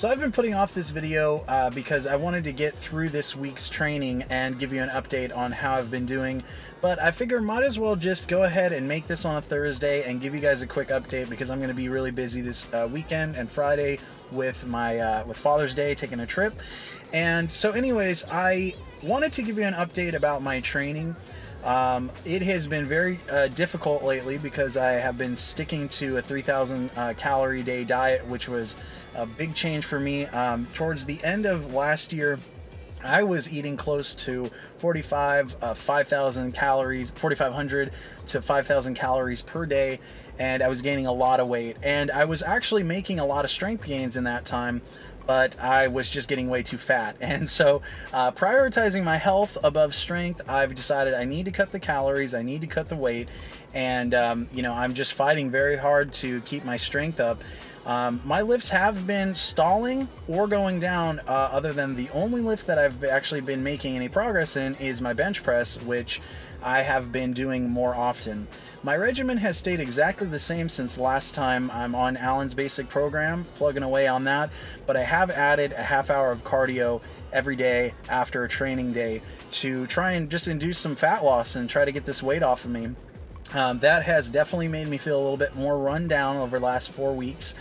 So I've been putting off this video because I wanted to get through this week's training and give you an update on how I've been doing. But I figure might as well just go ahead and make this on a Thursday and give you guys a quick update because I'm going to be really busy this weekend and Friday with my with Father's Day, taking a trip. And so anyways, I wanted to give you an update about my training. It has been very difficult lately because I have been sticking to a 3,000 calorie day diet, which was a big change for me. Towards the end of last year, I was eating close to 5,000 calories, 4,500 to 5,000 calories per day, and I was gaining a lot of weight. And I was actually making a lot of strength gains in that time, but I was just getting way too fat. And so prioritizing my health above strength, I've decided I need to cut the calories, I need to cut the weight, and I'm just fighting very hard to keep my strength up. My lifts have been stalling or going down, other than the only lift that I've actually been making any progress in is my bench press, which I have been doing more often. My regimen has stayed exactly the same since last time. I'm on Alan's basic program, plugging away on that, but I have added a half hour of cardio every day after a training day to try and just induce some fat loss and try to get this weight off of me. That has definitely made me feel a little bit more run down over the last 4 weeks,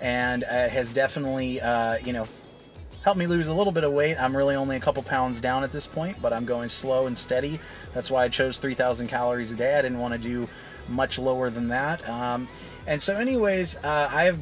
and has definitely, helped me lose a little bit of weight. I'm really only a couple pounds down at this point, but I'm going slow and steady. That's why I chose 3,000 calories a day. I didn't want to do much lower than that. And so anyways, I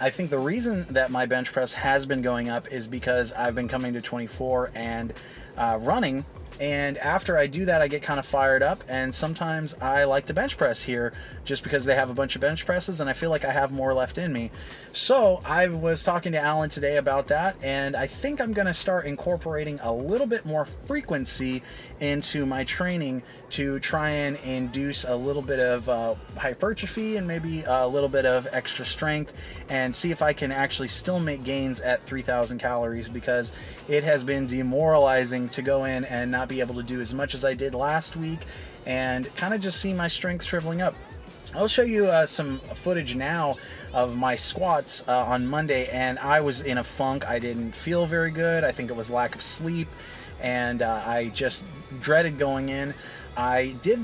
think the reason that my bench press has been going up is because I've been coming to 24 and running. And after I do that, I get kind of fired up, and sometimes I like to bench press here just because they have a bunch of bench presses and I feel like I have more left in me. So I was talking to Alan today about that, and I think I'm going to start incorporating a little bit more frequency into my training to try and induce a little bit of hypertrophy and maybe a little bit of extra strength, and see if I can actually still make gains at 3,000 calories, because it has been demoralizing to go in and not be able to do as much as I did last week and kind of just see my strength shriveling up. I'll show you some footage now of my squats on Monday, and I was in a funk. I didn't feel very good. I think it was lack of sleep, and I just dreaded going in. I did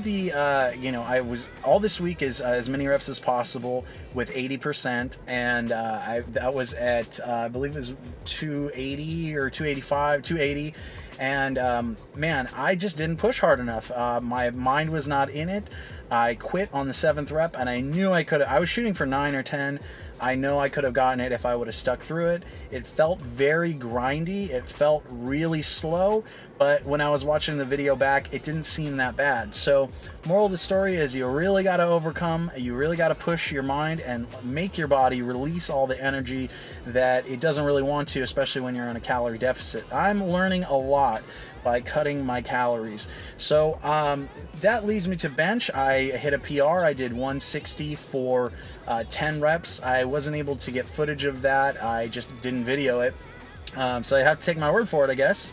all this week is as many reps as possible with 80%, and that was at, I believe it was 280 or 285, 280. And man, I just didn't push hard enough. My mind was not in it. I quit on the 7th rep, and I knew I could. I was shooting for 9 or 10. I know I could have gotten it if I would have stuck through it. It felt very grindy. It felt really slow, but when I was watching the video back, it didn't seem that bad. So moral of the story is you really got to overcome, you really got to push your mind and make your body release all the energy that it doesn't really want to, especially when you're on a calorie deficit. I'm learning a lot by cutting my calories. So that leads me to bench. I hit a PR. I did 160 for 10 reps. I wasn't able to get footage of that. I just didn't video it. So I have to take my word for it, I guess.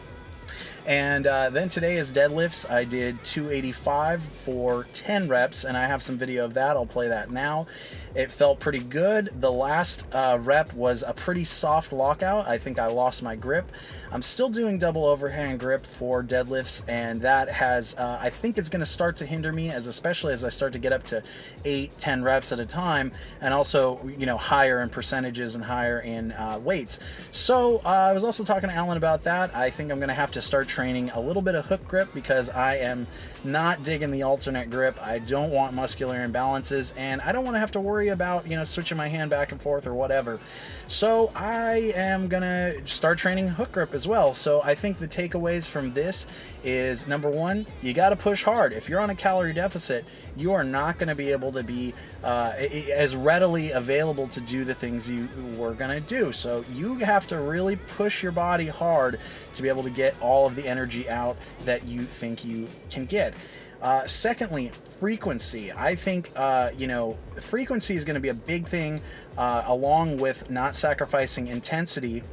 And then today is deadlifts. I did 285 for 10 reps, and I have some video of that. I'll play that now. It felt pretty good. The last rep was a pretty soft lockout. I think I lost my grip. I'm still doing double overhand grip for deadlifts, and that has, I think it's going to start to hinder me, especially as I start to get up to 8-10 reps at a time, and also, higher in percentages and higher in weights. So I was also talking to Alan about that. I think I'm going to have to start training a little bit of hook grip because I am not digging the alternate grip. I don't want muscular imbalances, and I don't want to have to worry about switching my hand back and forth or whatever. So I am gonna start training hook grip as well. So I think the takeaways from this is, number one, you got to push hard. If you're on a calorie deficit, you are not going to be able to be as readily available to do the things you were going to do. So you have to really push your body hard to be able to get all of the energy out that you think you can get. Secondly, frequency. I think, frequency is going to be a big thing, along with not sacrificing intensity.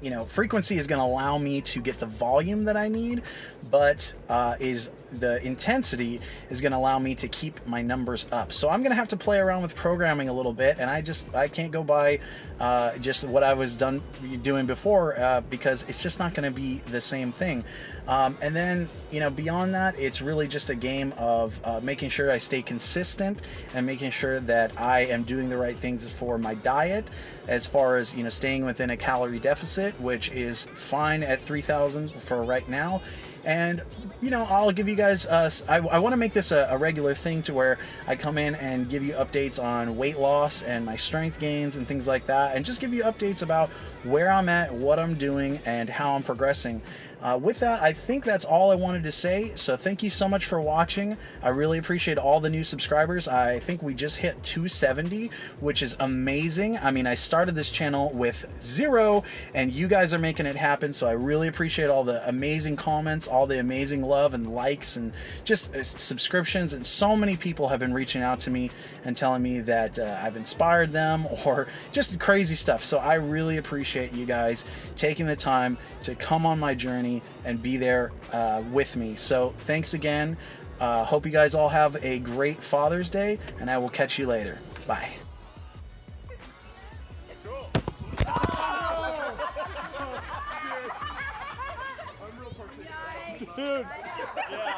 you know, frequency is going to allow me to get the volume that I need, but is the intensity is going to allow me to keep my numbers up. So I'm going to have to play around with programming a little bit, and I can't go by just what I was doing before because it's just not going to be the same thing. And then, you know, beyond that, it's really just a game of making sure I stay consistent and making sure that I am doing the right things for my diet, as far as, you know, staying within a calorie deficit, which is fine at 3,000 for right now. And, you know, I'll give you guys, I want to make this a regular thing to where I come in and give you updates on weight loss and my strength gains and things like that, and just give you updates about where I'm at, what I'm doing, and how I'm progressing. With that, I think that's all I wanted to say. So thank you so much for watching. I really appreciate all the new subscribers. I think we just hit 270, which is amazing. I mean, I started this channel with 0, and you guys are making it happen. So I really appreciate all the amazing comments, all the amazing love and likes, and just subscriptions. And so many people have been reaching out to me and telling me that I've inspired them, or just crazy stuff. So I really appreciate you guys taking the time to come on my journey and be there with me. So thanks again. Hope you guys all have a great Father's Day, and I will catch you later. Bye. Dude. Yeah.